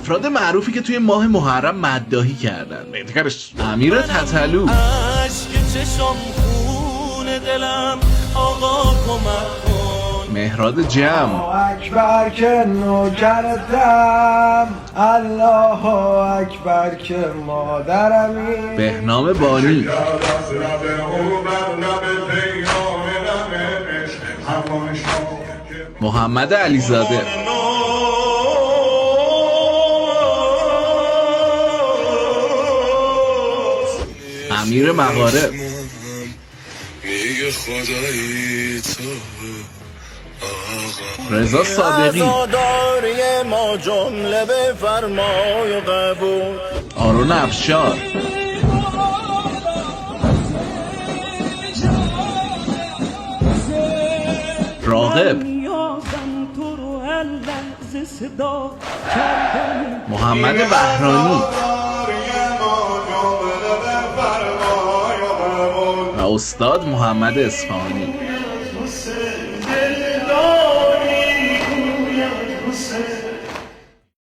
افراد معروفی که توی ماه محرم مداحی کردن: امیر تتلو، مهراد جم، اکبر که نوکرتم، الله اکبر که مادرمی، بهنام بانی، محمد علیزاده، امیر مغارب، رضا صادقی، آرون افشار، راغب، محمد بهرانی و استاد محمد اصفهانی.